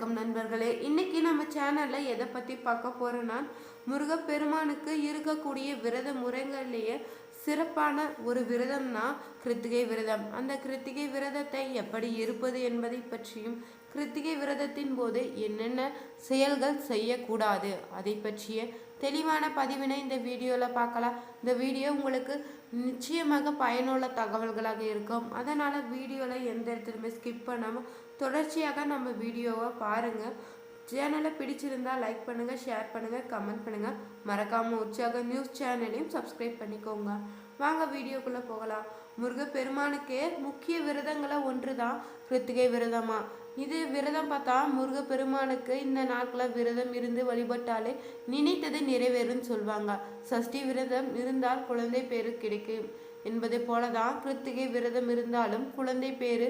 வணக்கம் நண்பர்களே. இன்னைக்கு நம்ம சேனல்ல எதை பத்தி பார்க்க போறோம்னா, முருகப்பெருமானுக்கு இருக்கக்கூடிய விரத முறைகள்லயே சிறப்பான ஒரு விரதம்னா கிருத்திகை விரதம். அந்த கிருத்திகை விரதத்தை எப்படி இருப்பது என்பதை பற்றியும், கிருத்திகை விரதத்தின் போது என்னென்ன செயல்கள் செய்யக்கூடாது அதை பற்றிய தெளிவான பதிவினை இந்த வீடியோவில் பார்க்கலாம். இந்த வீடியோ உங்களுக்கு நிச்சயமாக பயனுள்ள தகவல்களாக இருக்கும். அதனால் வீடியோவில் எந்த இடத்துலையுமே ஸ்கிப் பண்ணாமல் தொடர்ச்சியாக நம்ம வீடியோவை பாருங்கள். சேனலை பிடிச்சிருந்தா லைக் பண்ணுங்கள், ஷேர் பண்ணுங்கள், கமெண்ட் பண்ணுங்கள். மறக்காமல் உற்சாக நியூஸ் சேனலையும் சப்ஸ்கிரைப் பண்ணிக்கோங்க. வாங்க வீடியோக்குள்ளே போகலாம். முருகப்பெருமானுக்கே முக்கிய விரதங்களை ஒன்று தான் கிருத்திகை விரதமா. இது விரதம் பார்த்தா முருகப்பெருமானுக்கு இந்த நாட்களில் விரதம் இருந்து வழிபட்டாலே நினைத்தது நிறைவேறும்னு சொல்லுவாங்க. சஷ்டி விரதம் இருந்தால் குழந்தை பேரு கிடைக்கும் என்பதை போலதான் கிருத்திகை விரதம் இருந்தாலும் குழந்தை பேரு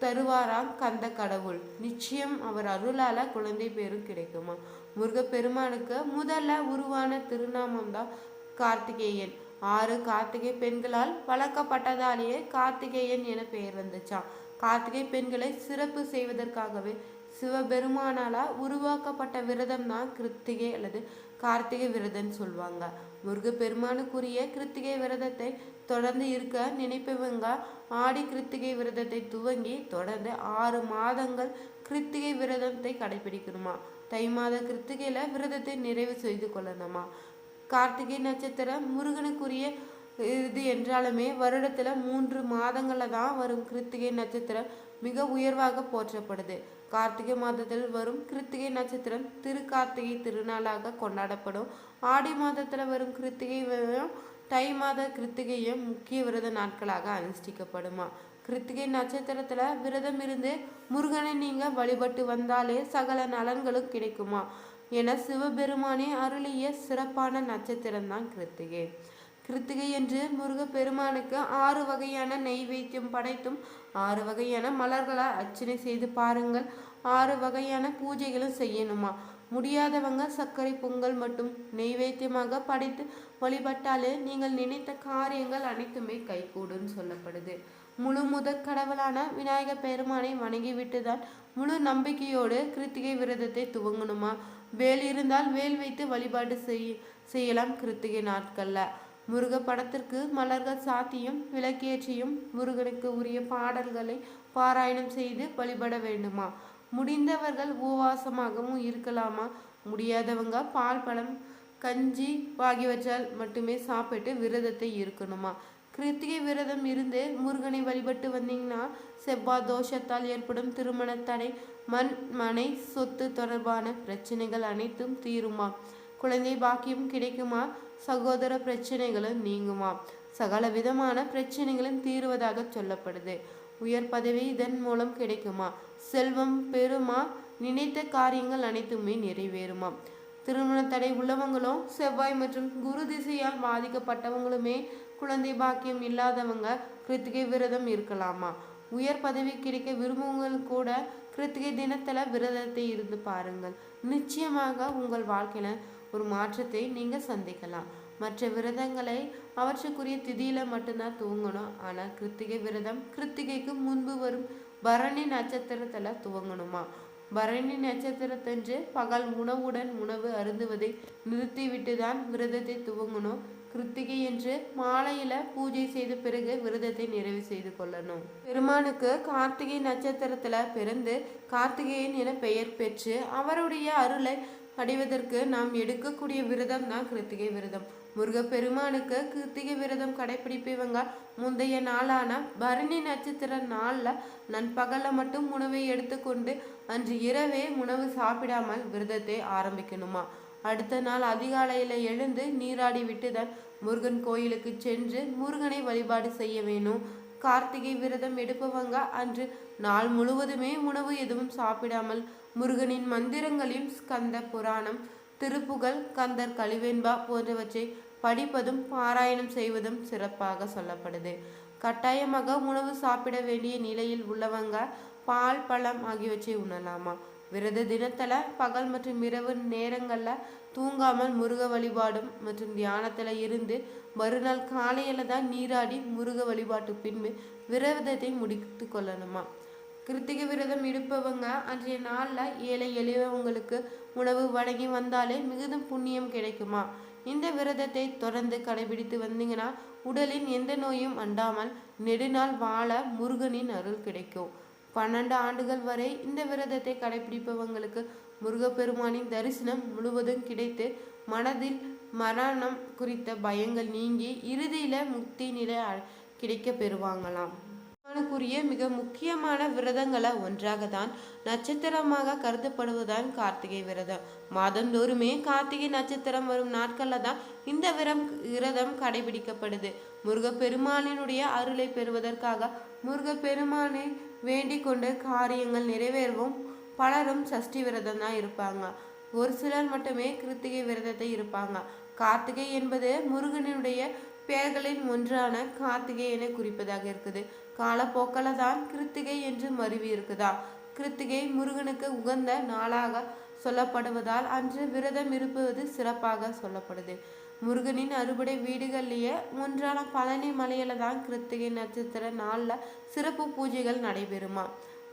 தருவாராம் கந்த கடவுள். நிச்சயம் அவர் அருளால குழந்தை பேரும் கிடைக்குமா. முருகப்பெருமானுக்கு முதல்ல உருவான திருநாமம் தான் கார்த்திகேயன். 6 கார்த்திகை பெண்களால் வளர்க்கப்பட்டதாலேயே கார்த்திகேயன் என பெயர் வந்துச்சான். கார்த்திகை பெண்களை சிறப்பு செய்வதற்காகவே சிவபெருமானால உருவாக்கப்பட்ட விரதம் தான் கிருத்திகை அல்லது கார்த்திகை விரதம் சொல்லுவாங்க. முருகப்பெருமானுக்குரிய கிருத்திகை விரதத்தை தொடர்ந்து இருக்க நினைப்பவங்க ஆடி கிருத்திகை விரதத்தை துவங்கி தொடர்ந்து 6 மாதங்கள் கிருத்திகை விரதத்தை கடைபிடிக்கணுமா. தை மாத கிருத்திகையில விரதத்தை நிறைவு செய்து கொள்ளணுமா. கார்த்திகை நட்சத்திரம் முருகனுக்குரிய இது என்றாலுமே வருடத்துல 3 மாதங்கள்ல தான் வரும் கிருத்திகை நட்சத்திரம் மிக உயர்வாக போற்றப்படுது. கார்த்திகை மாதத்தில் வரும் கிருத்திகை நட்சத்திரம் திருக்கார்த்திகை திருநாளாக கொண்டாடப்படும். ஆடி மாதத்துல வரும் கிருத்திகையும் தை மாத கிருத்திகையும் முக்கிய விரத நாட்களாக அனுஷ்டிக்கப்படுமா. கிருத்திகை நட்சத்திரத்துல விரதம் இருந்து முருகனை நீங்க வழிபட்டு வந்தாலே சகல நலன்களும் கிடைக்குமா என சிவபெருமானே அருளிய சிறப்பான நட்சத்திரம் தான் கிருத்திகை. கிருத்திகை என்று முருகப்பெருமானுக்கு 6 வகையான நெய்வேத்தியம் படைத்தும் 6 வகையான மலர்களால் அர்ச்சனை செய்து பாருங்கள். 6 வகையான பூஜைகளும் செய்யணுமா. முடியாதவங்க சர்க்கரை பொங்கல் மட்டும் நெய்வேத்தியமாக படைத்து வழிபட்டாலே நீங்கள் நினைத்த காரியங்கள் அனைத்துமே கைகூடுன்னு சொல்லப்படுது. முழு முதற் கடவுளான விநாயக பெருமானை வணங்கிவிட்டு தான் முழு நம்பிக்கையோடு கிருத்திகை விரதத்தை துவங்கணுமா. வேல் இருந்தால் வேல் வைத்து வழிபாடு செய்யலாம். கிருத்திகை நாட்கள்ல முருக படத்திற்கு மலர்கள் சாத்தியும் விளக்கேற்றியும் முருகனுக்கு உரிய பாடல்களை பாராயணம் செய்து வழிபட வேண்டுமா. முடிந்தவர்கள் உபவாசமாகவும் இருக்கலாமா. முடியாதவங்க பால் பழம் கஞ்சி ஆகியவற்றால் மட்டுமே சாப்பிட்டு விரதத்தை இருக்கணுமா. கிருத்திகை விரதம் இருந்து முருகனை வழிபட்டு வந்தீங்கன்னா செவ்வாய் தோஷத்தால் ஏற்படும் திருமண தடை, மனை சொத்து தொடர்பான பிரச்சனைகள் அனைத்தும் தீருமா. குழந்தை பாக்கியம் கிடைக்குமா. சகோதர பிரச்சனைகளும் நீங்குமா. சகல விதமான பிரச்சனைகளும் தீருவதாக சொல்லப்படுது. உயர் பதவி இதன் மூலம் கிடைக்குமா. செல்வம் பெருமா. நினைத்த காரியங்கள் அனைத்துமே நிறைவேறுமா. திருமண தடை உள்ளவங்களும் செவ்வாய் மற்றும் குரு திசையால் பாதிக்கப்பட்டவங்களுமே குழந்தை பாக்கியம் இல்லாதவங்க கிருத்திகை விரதம் இருக்கலாமா. உயர் பதவி கிடைக்க விரும்புவங்களும் கூட கிருத்திகை தினத்துல விரதத்தை இருந்து பாருங்கள். நிச்சயமாக உங்கள் வாழ்க்கையில ஒரு மாற்றத்தை நீங்க சந்திக்கலாம். மற்ற விரதங்களை அவற்றுக்குரிய திதியில மட்டும்தான் துவங்கணும். ஆனால் கிருத்திகை விரதம் கிருத்திகைக்கு முன்பு வரும் பரணி நட்சத்திரத்துல துவங்கணுமா. பரணி நட்சத்திரத்தன்று பகல் உணவுடன் உணவு அருந்துவதை நிறுத்திவிட்டு தான் விரதத்தை துவங்கணும். கிருத்திகை என்று மாலையில பூஜை செய்த பிறகு விரதத்தை நிறைவு செய்து கொள்ளணும். பெருமானுக்கு கார்த்திகை நட்சத்திரத்துல பிறந்து கார்த்திகேயன் என பெயர் பெற்று அவருடைய அருளை அடைவதற்கு நாம் எடுக்கக்கூடிய விரதம் தான் கிருத்திகை விரதம். முருகப்பெருமானுக்கு கிருத்திகை விரதம் கடைபிடிப்பவங்க முந்தைய நாளான பரணி நட்சத்திர நாள்ல நண்பகல்ல மட்டும் உணவை எடுத்துக்கொண்டு அன்று இரவே உணவு சாப்பிடாமல் விரதத்தை ஆரம்பிக்கணுமா. அடுத்த நாள் அதிகாலையில எழுந்து நீராடி விட்டுதான் முருகன் கோயிலுக்கு சென்று முருகனை வழிபாடு செய்ய வேணும். கார்த்திகை விரதம் எடுப்பவங்க அன்று நாள் முழுவதுமே உணவு எதுவும் சாப்பிடாமல் முருகனின் மந்திரங்களையும் ஸ்கந்த புராணம், திருப்புகழ், கந்தர் கலிவெண்பா போன்றவற்றை படிப்பதும் பாராயணம் செய்வதும் சிறப்பாக சொல்லப்படுது. கட்டாயமாக உணவு சாப்பிட வேண்டிய நிலையில் உள்ளவங்க பால் பழம் ஆகியவற்றை உண்ணலாமா. விரத தினத்துல பகல் மற்றும் இரவு நேரங்கள்ல தூங்காமல் முருக வழிபாடும் மற்றும் தியானத்துல இருந்து மறுநாள் காலையில தான் நீராடி முருக வழிபாட்டு பின்பு விரதத்தை முடித்து கொள்ளணுமா. கிருத்திகை விரதம் இருப்பவங்க அன்றைய நாளில் ஏழை எளியவங்களுக்கு உணவு வழங்கி வந்தாலே மிகுதும் புண்ணியம் கிடைக்குமா. இந்த விரதத்தை தொடர்ந்து கடைபிடித்து வந்தீங்கன்னா உடலின் எந்த நோயும் அண்டாமல் நெடுநாள் வாழ முருகனின் அருள் கிடைக்கும். 12 ஆண்டுகள் வரை இந்த விரதத்தை கடைபிடிப்பவங்களுக்கு முருகப்பெருமானின் தரிசனம் முழுவதும் கிடைத்து மனதில் மரணம் குறித்த பயங்கள் நீங்கி இறுதியில முக்தி நிலை கிடைக்க பெறுவாங்களாம். கூறிய மிக முக்கியமான விரதங்களை ஒன்றாக தான் நட்சத்திரமாக கருதப்படுவதுதான் கார்த்திகை விரதம். மாதந்தோறுமே கார்த்திகை நட்சத்திரம் வரும் நாட்கள்ல தான் இந்த விரதம் கடைபிடிக்கப்படுது. முருகப்பெருமானினுடைய அருளை பெறுவதற்காக முருகப்பெருமானை வேண்டிக் கொண்டு காரியங்கள் நிறைவேறவும் பலரும் சஷ்டி விரதம் தான் இருப்பாங்க. ஒரு சிலர் மட்டுமே கிருத்திகை விரதத்தை இருப்பாங்க. கார்த்திகை என்பது முருகனுடைய பெயர்களில் ஒன்றான கார்த்திகை என குறிப்பதாக இருக்குது. காலப்போக்கில் தான் கிருத்திகை என்று மருவி இருக்குதா. கிருத்திகை முருகனுக்கு உகந்த நாளாக சொல்லப்படுவதால் அன்று விரதம் இருப்பது சிறப்பாக சொல்லப்படுது. முருகனின் அறுபடை வீடுகள்லேயே ஒன்றான பழனி மலையில தான் கிருத்திகை நட்சத்திர நாளில் சிறப்பு பூஜைகள் நடைபெறுமா.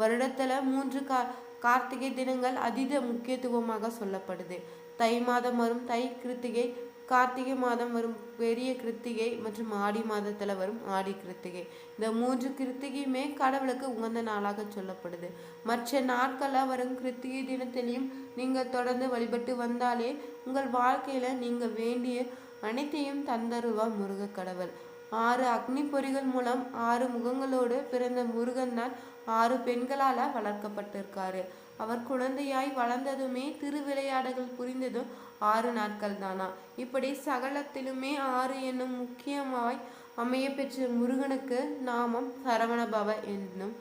வருடத்துல 3 கார்த்திகை தினங்கள் அதீத முக்கியத்துவமாக சொல்லப்படுது. தை மாதம் வரும் தை கிருத்திகை, கார்த்திகை மாதம் வரும் பெரிய கிருத்திகை மற்றும் ஆடி மாதத்துல வரும் ஆடி கிருத்திகை. இந்த 3 கிருத்திகையுமே கடவுளுக்கு உகந்த நாளாக சொல்லப்படுது. மற்ற நாட்களில் வரும் கிருத்திகை தினத்திலையும் நீங்கள் தொடர்ந்து வழிபட்டு வந்தாலே உங்கள் வாழ்க்கையில நீங்க வேண்டிய அனைத்தையும் தந்தருவார் முருக கடவுள். 6 அக்னி பொறிகள் மூலம் 6 முகங்களோடு பிறந்த முருகன் தான் 6 பெண்களால வளர்க்கப்பட்டிருக்காரு. அவர் குழந்தையாய் வளர்ந்ததுமே திருவிளையாடல்கள் புரிந்ததும் 6 நாட்கள் தானா. இப்படி சகலத்திலுமே 6 என்னும் முக்கியமாய் அமைய பெற்ற முருகனுக்கு நாமம் சரவணபவ என்னும்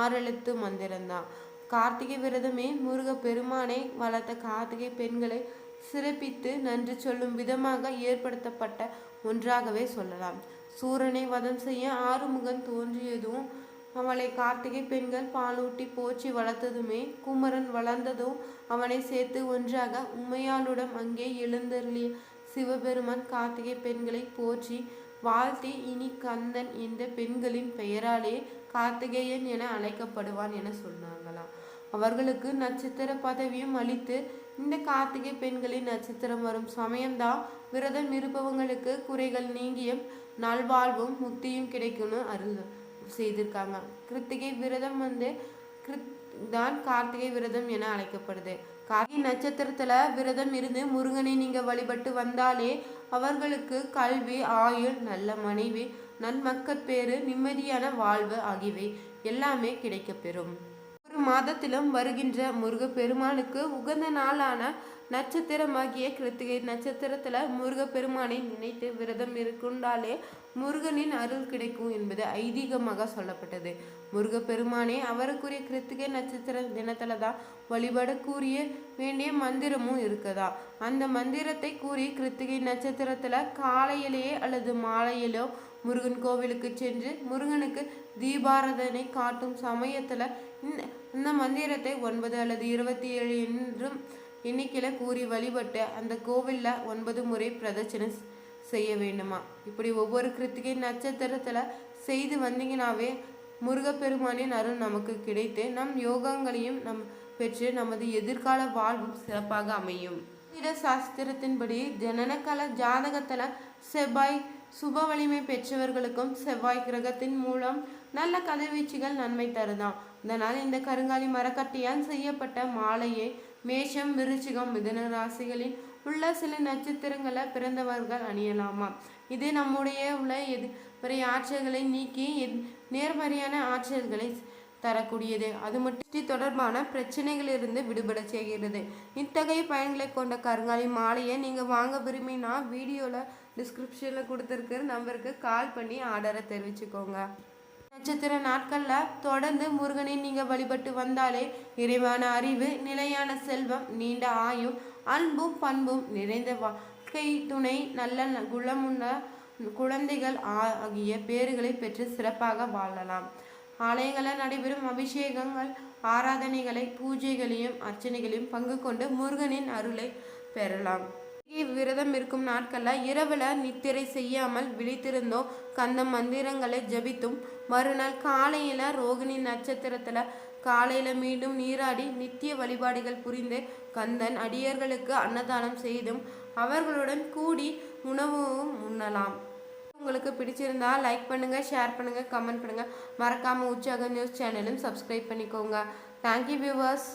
6 எழுத்து மந்திரம்தான். கார்த்திகை விரதமே முருக பெருமானை வளர்த்த கார்த்திகை பெண்களை சிறப்பித்து நன்றி சொல்லும் விதமாக ஏற்படுத்தப்பட்ட ஒன்றாகவே சொல்லலாம். சூரனை வதம் செய்ய 6 முகன் தோன்றியதும் அவளை கார்த்திகை பெண்கள் பாலூட்டி போற்றி வளர்த்ததுமே குமரன் வளர்ந்ததும் அவனை சேர்த்து ஒன்றாக உமையாளுடன் அங்கே எழுந்தருளிய சிவபெருமான் கார்த்திகை பெண்களை போற்றி வாழ்த்தி இனி கந்தன் என்ற பெண்களின் பெயராலே கார்த்திகேயன் என அழைக்கப்படுவான் என சொன்னாங்களாம். அவர்களுக்கு நட்சத்திர பதவியும் அளித்து இந்த கார்த்திகை பெண்களின் நட்சத்திரம் வரும் சமயம்தான் விரதம் இருப்பவங்களுக்கு குறைகள் நீங்கிய நல்வாழ்வும் முக்தியும் கிடைக்கும்னு அருள் செய்திருக்காங்க. கிருத்திகை விரதம் தான் கார்த்திகை விரதம் என அழைக்கப்படுது. கார்த்திகை நட்சத்திரத்துல விரதம் இருந்து முருகனை நீங்க வழிபட்டு வந்தாலே அவர்களுக்கு கல்வி, ஆயுள், நல்ல மனைவி, நன்மக்கட்பேறு, நிம்மதியான வாழ்வு ஆகியவை எல்லாமே கிடைக்க பெறும். ஒரு மாதத்திலும் வருகின்ற முருக பெருமானுக்கு உகந்த நாளான நட்சத்திரமாகிய கிருத்திகை நட்சத்திரத்துல முருக பெருமானை நினைத்து விரதம் இருக்குண்டாலே முருகனின் அருள் கிடைக்கும் என்பது ஐதீகமாக சொல்லப்பட்டது. முருக பெருமானே அவருக்குரிய கிருத்திகை நட்சத்திர தினத்துல தான் வழிபட கூறிய வேண்டிய மந்திரமும் இருக்குதா. அந்த மந்திரத்தை கூறி கிருத்திகை நட்சத்திரத்துல காலையிலேயே அல்லது மாலையிலோ முருகன் கோவிலுக்கு சென்று முருகனுக்கு தீபாராதனை காட்டும் சமயத்துல இந்த மந்திரத்தை 9 அல்லது 27 என்றும் எண்ணிக்கையில கூறி வழிபட்டு அந்த கோவில்ல 9 முறை பிரதட்சணை செய்ய வேண்டுமா. இப்படி ஒவ்வொரு கிருத்திகை நட்சத்திரத்துல செய்து வந்தீங்கன்னாவே முருகப்பெருமானின் அருள் நமக்கு கிடைத்து நம் யோகங்களையும் பெற்று நமது எதிர்கால வாழ்வும் சிறப்பாக அமையும். சாஸ்திரத்தின்படி ஜனனகால ஜாதகத்துல செவ்வாய் சுப வலிமை பெற்றவர்களுக்கும் செவ்வாய் கிரகத்தின் மூலம் நல்ல கதிர்வீச்சுகள் நன்மை தருதான். இதனால் இந்த கருங்காலி மரக்கட்டியால் செய்யப்பட்ட மாலையை மேஷம், விருச்சிகம், மிதுன ராசிகளில் உள்ள சில நட்சத்திரங்களை பிறந்தவர்கள் அணியலாமா. இது நம்முடைய உள்ள எதிர்மறை ஆற்றல்களை நீக்கி நேர்மறையான ஆற்றல்களை தரக்கூடியது. அது மட்டும் தொடர்பான பிரச்சனைகளிலிருந்து விடுபட செய்கிறது. இத்தகைய பயன்களை கொண்ட கருங்காலி மாலையை நீங்கள் வாங்க விரும்பினா வீடியோவில் டிஸ்கிரிப்ஷனில் கொடுத்துருக்கிற நம்பருக்கு கால் பண்ணி ஆர்டரை தெரிவிச்சுக்கோங்க. நட்சத்திர நாட்களில் தொடர்ந்து முருகனை நீங்கள் வழிபட்டு வந்தாலே நிறைவான அறிவு, நிலையான செல்வம், நீண்ட ஆயுள், அன்பும் பண்பும் நிறைந்த வாழ்க்கை துணை, நல்ல குணமுள்ள குழந்தைகள் ஆகிய பேறுகளை பெற்று சிறப்பாக வாழலாம். ஆலயங்களில் நடைபெறும் அபிஷேகங்கள், ஆராதனைகளை, பூஜைகளையும் அர்ச்சனைகளையும் பங்கு கொண்டு முருகனின் அருளை பெறலாம். விரதம் இருக்கும் நாட்களில் இரவுல நித்திரை செய்யாமல் விழித்திருந்தோம் கந்த மந்திரங்களை ஜபித்தும் மறுநாள் காலையில ரோகிணி நட்சத்திரத்துல காலையில் மீண்டும் நீராடி நித்திய வழிபாடுகள் புரிந்து கந்தன் அடியர்களுக்கு அன்னதானம் செய்தும் அவர்களுடன் கூடி உணவும் உண்ணலாம். உங்களுக்கு பிடிச்சிருந்தா லைக் பண்ணுங்கள், ஷேர் பண்ணுங்கள், கமெண்ட் பண்ணுங்கள். மறக்காமல் உற்சாகம் நியூஸ் சேனலும் சப்ஸ்கிரைப் பண்ணிக்கோங்க. Thank you viewers.